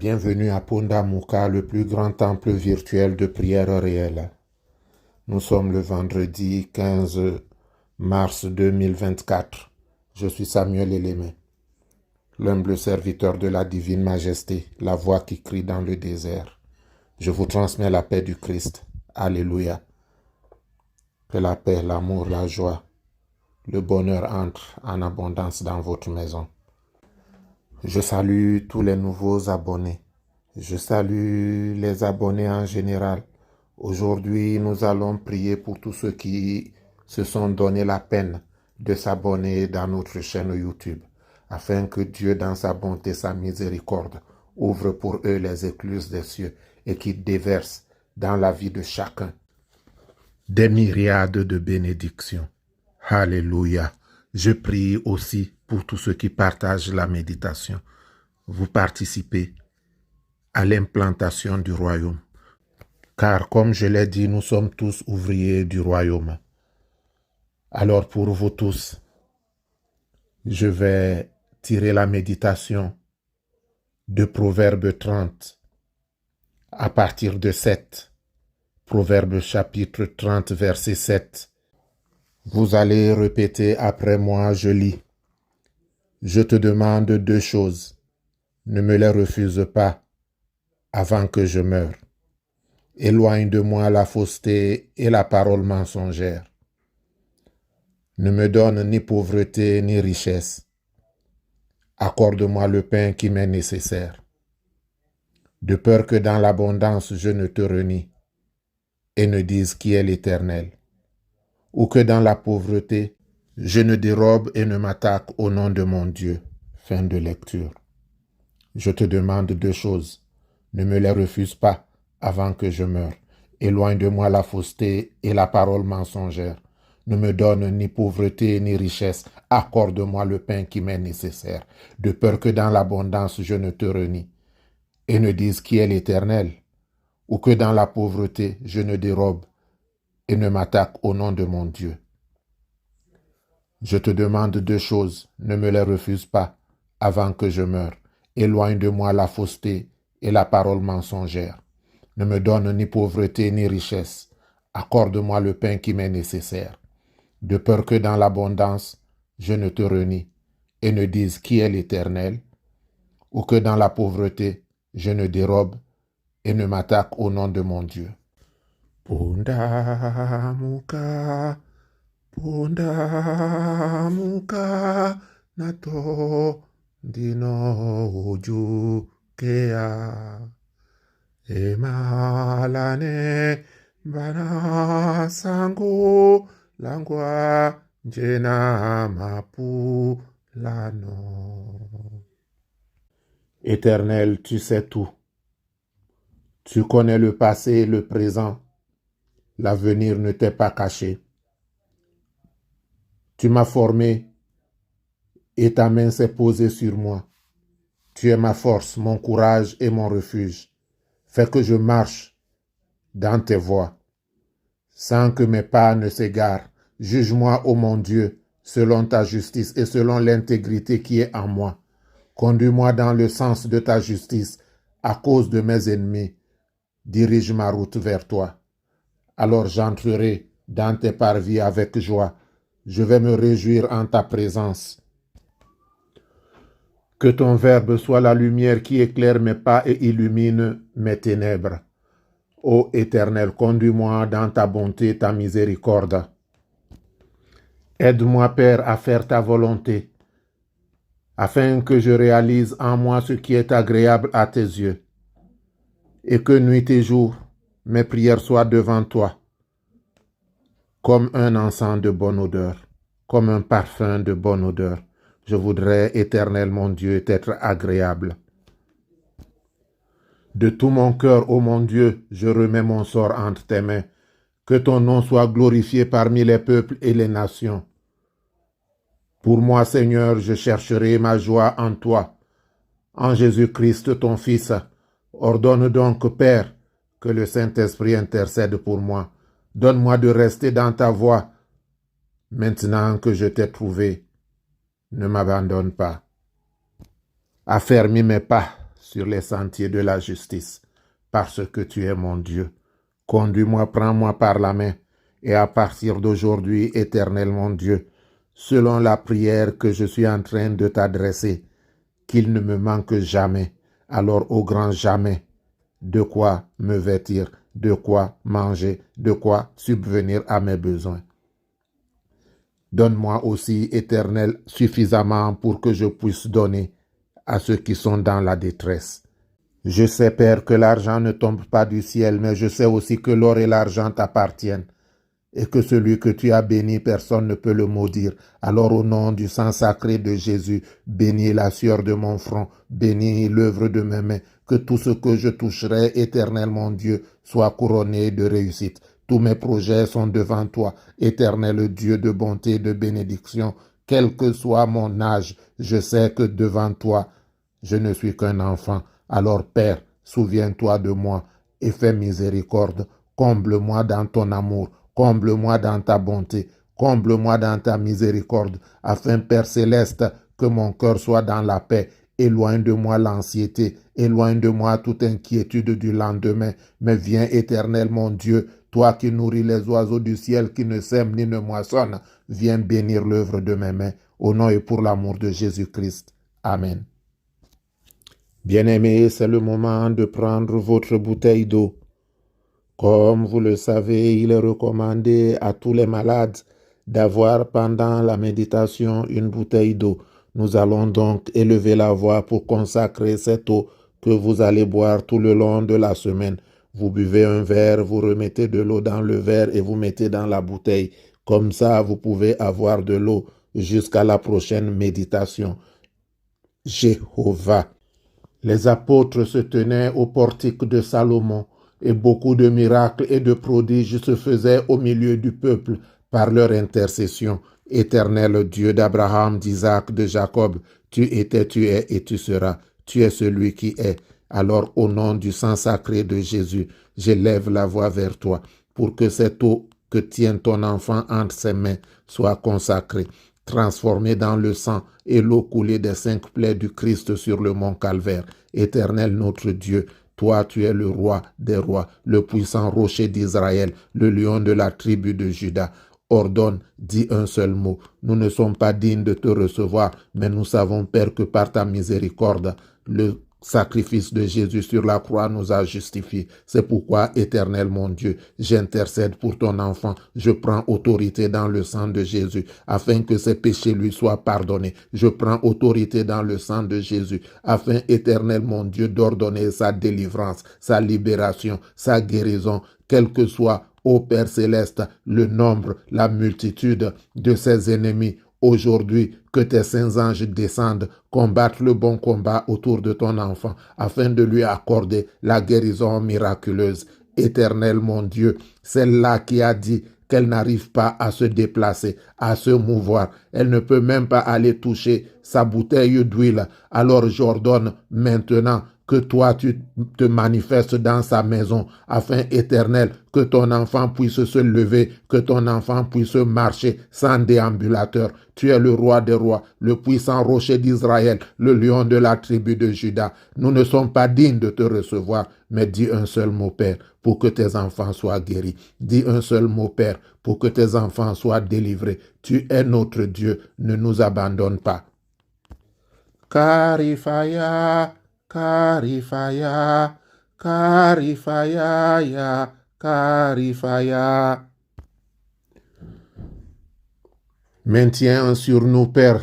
Bienvenue à Punda Muka, le plus grand temple virtuel de prière réelle. Nous sommes le vendredi 15 mars 2024. Je suis Samuel Elémé, l'humble serviteur de la divine majesté, la voix qui crie dans le désert. Je vous transmets la paix du Christ. Alléluia. Que la paix, l'amour, la joie, le bonheur entrent en abondance dans votre maison. Je salue tous les nouveaux abonnés. Je salue les abonnés en général. Aujourd'hui, nous allons prier pour tous ceux qui se sont donné la peine de s'abonner dans notre chaîne YouTube, afin que Dieu, dans sa bonté, sa miséricorde, ouvre pour eux les écluses des cieux et qu'il déverse dans la vie de chacun des myriades de bénédictions. Alléluia. Je prie aussi pour tous ceux qui partagent la méditation. Vous participez à l'implantation du royaume. Car comme je l'ai dit, nous sommes tous ouvriers du royaume. Alors pour vous tous, je vais tirer la méditation de Proverbe 30 à partir de 7. Proverbe chapitre 30, verset 7. Vous allez répéter après moi, je lis. Je te demande deux choses. Ne me les refuse pas avant que je meure. Éloigne de moi la fausseté et la parole mensongère. Ne me donne ni pauvreté ni richesse. Accorde-moi le pain qui m'est nécessaire. De peur que dans l'abondance je ne te renie et ne dise qui est l'Éternel. Ou que dans la pauvreté je ne dérobe et ne m'attaque au nom de mon Dieu. Fin de lecture. Je te demande deux choses. Ne me les refuse pas avant que je meure. Éloigne de moi la fausseté et la parole mensongère. Ne me donne ni pauvreté ni richesse. Accorde-moi le pain qui m'est nécessaire, de peur que dans l'abondance je ne te renie et ne dise qui est l'Éternel, ou que dans la pauvreté je ne dérobe et ne m'attaque au nom de mon Dieu. Je te demande deux choses, ne me les refuse pas avant que je meure. Éloigne de moi la fausseté et la parole mensongère. Ne me donne ni pauvreté ni richesse. Accorde-moi le pain qui m'est nécessaire, de peur que dans l'abondance je ne te renie et ne dise qui est l'Éternel, ou que dans la pauvreté je ne dérobe et ne m'attaque au nom de mon Dieu. Punda muka nato dino uju kea emalane bana sango langwa jena mapu lano. Éternel, tu sais tout. Tu connais le passé et le présent. L'avenir ne t'est pas caché. Tu m'as formé et ta main s'est posée sur moi. Tu es ma force, mon courage et mon refuge. Fais que je marche dans tes voies, sans que mes pas ne s'égarent. Juge-moi, ô mon Dieu, selon ta justice et selon l'intégrité qui est en moi. Conduis-moi dans le sens de ta justice à cause de mes ennemis. Dirige ma route vers toi. Alors j'entrerai dans tes parvis avec joie. Je vais me réjouir en ta présence. Que ton verbe soit la lumière qui éclaire mes pas et illumine mes ténèbres. Ô Éternel, conduis-moi dans ta bonté, ta miséricorde. Aide-moi, Père, à faire ta volonté, afin que je réalise en moi ce qui est agréable à tes yeux, et que nuit et jour, mes prières soient devant toi, comme un encens de bonne odeur, comme un parfum de bonne odeur. Je voudrais, Éternel mon Dieu, t'être agréable. De tout mon cœur, ô mon Dieu, je remets mon sort entre tes mains. Que ton nom soit glorifié parmi les peuples et les nations. Pour moi, Seigneur, je chercherai ma joie en toi. En Jésus-Christ, ton Fils, ordonne donc, Père, que le Saint-Esprit intercède pour moi. Donne-moi de rester dans ta voie. Maintenant que je t'ai trouvé, ne m'abandonne pas. Affermis mes pas sur les sentiers de la justice, parce que tu es mon Dieu. Conduis-moi, prends-moi par la main, et à partir d'aujourd'hui, Éternel mon Dieu, selon la prière que je suis en train de t'adresser, qu'il ne me manque jamais, alors au grand jamais, de quoi me vêtir, de quoi manger, de quoi subvenir à mes besoins. Donne-moi aussi, Éternel, suffisamment pour que je puisse donner à ceux qui sont dans la détresse. Je sais, Père, que l'argent ne tombe pas du ciel, mais je sais aussi que l'or et l'argent t'appartiennent et que celui que tu as béni, personne ne peut le maudire. Alors au nom du sang sacré de Jésus, bénis la sueur de mon front, bénis l'œuvre de mes mains, que tout ce que je toucherai, Éternel mon Dieu, soit couronné de réussite. Tous mes projets sont devant toi, Éternel Dieu de bonté et de bénédiction. Quel que soit mon âge, je sais que devant toi, je ne suis qu'un enfant. Alors Père, souviens-toi de moi et fais miséricorde. Comble-moi dans ton amour, comble-moi dans ta bonté, comble-moi dans ta miséricorde, afin, Père céleste, que mon cœur soit dans la paix. Éloigne de moi l'anxiété, éloigne de moi toute inquiétude du lendemain. Mais viens, Éternel mon Dieu, toi qui nourris les oiseaux du ciel qui ne sèment ni ne moissonnent, viens bénir l'œuvre de mes mains, au nom et pour l'amour de Jésus-Christ. Amen. Bien-aimés, c'est le moment de prendre votre bouteille d'eau. Comme vous le savez, il est recommandé à tous les malades d'avoir pendant la méditation une bouteille d'eau. Nous allons donc élever la voix pour consacrer cette eau que vous allez boire tout le long de la semaine. Vous buvez un verre, vous remettez de l'eau dans le verre et vous mettez dans la bouteille. Comme ça, vous pouvez avoir de l'eau jusqu'à la prochaine méditation. Jéhovah. Les apôtres se tenaient au portique de Salomon et beaucoup de miracles et de prodiges se faisaient au milieu du peuple par leur intercession. Éternel Dieu d'Abraham, d'Isaac, de Jacob, tu étais, tu es et tu seras. Tu es celui qui est. Alors au nom du sang sacré de Jésus, j'élève la voix vers toi pour que cette eau que tient ton enfant entre ses mains soit consacrée, transformée dans le sang et l'eau coulée des 5 plaies du Christ sur le mont Calvaire. Éternel notre Dieu, toi tu es le roi des rois, le puissant rocher d'Israël, le lion de la tribu de Juda. Ordonne, dis un seul mot. Nous ne sommes pas dignes de te recevoir, mais nous savons, Père, que par ta miséricorde, le sacrifice de Jésus sur la croix nous a justifiés. C'est pourquoi, Éternel mon Dieu, j'intercède pour ton enfant. Je prends autorité dans le sang de Jésus, afin que ses péchés lui soient pardonnés. Je prends autorité dans le sang de Jésus, afin, Éternel mon Dieu, d'ordonner sa délivrance, sa libération, sa guérison, quel que soit, ô Père céleste, le nombre, la multitude de ses ennemis. Aujourd'hui, que tes saints anges descendent, combattent le bon combat autour de ton enfant, afin de lui accorder la guérison miraculeuse. Éternel mon Dieu, celle-là qui a dit qu'elle n'arrive pas à se déplacer, à se mouvoir. Elle ne peut même pas aller toucher sa bouteille d'huile. Alors j'ordonne maintenant que toi tu te manifestes dans sa maison, afin, Éternel, que ton enfant puisse se lever, que ton enfant puisse marcher sans déambulateur. Tu es le roi des rois, le puissant rocher d'Israël, le lion de la tribu de Juda. Nous ne sommes pas dignes de te recevoir, mais dis un seul mot, Père, pour que tes enfants soient guéris. Dis un seul mot, Père, pour que tes enfants soient délivrés. Tu es notre Dieu, ne nous abandonne pas. Karifaya, Karifaya, Karifaya, ya, Karifaya. Maintiens sur nous, Père,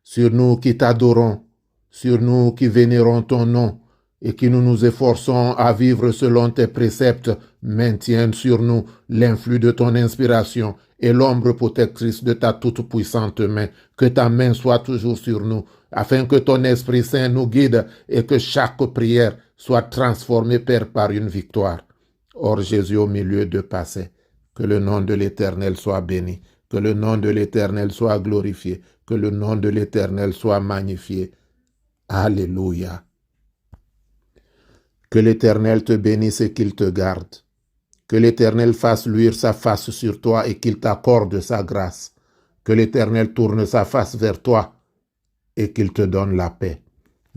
sur nous qui t'adorons, sur nous qui vénérons ton nom et qui nous efforçons à vivre selon tes préceptes. Maintiens sur nous l'influx de ton inspiration et l'ombre protectrice de ta toute-puissante main. Que ta main soit toujours sur nous, afin que ton Esprit Saint nous guide et que chaque prière soit transformée, Père, par une victoire. Or Jésus au milieu de passé, que le nom de l'Éternel soit béni, que le nom de l'Éternel soit glorifié, que le nom de l'Éternel soit magnifié. Alléluia. Que l'Éternel te bénisse et qu'il te garde. Que l'Éternel fasse luire sa face sur toi et qu'il t'accorde sa grâce. Que l'Éternel tourne sa face vers toi et qu'il te donne la paix.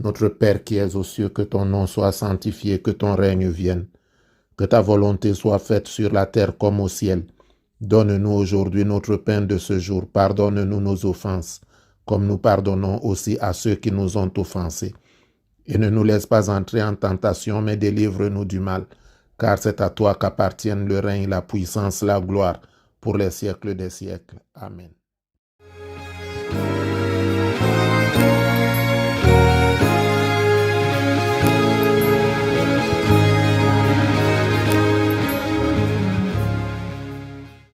Notre Père qui es aux cieux, que ton nom soit sanctifié, que ton règne vienne, que ta volonté soit faite sur la terre comme au ciel. Donne-nous aujourd'hui notre pain de ce jour. Pardonne-nous nos offenses, comme nous pardonnons aussi à ceux qui nous ont offensés. Et ne nous laisse pas entrer en tentation, mais délivre-nous du mal, car c'est à toi qu'appartiennent le règne, la puissance, la gloire, pour les siècles des siècles. Amen.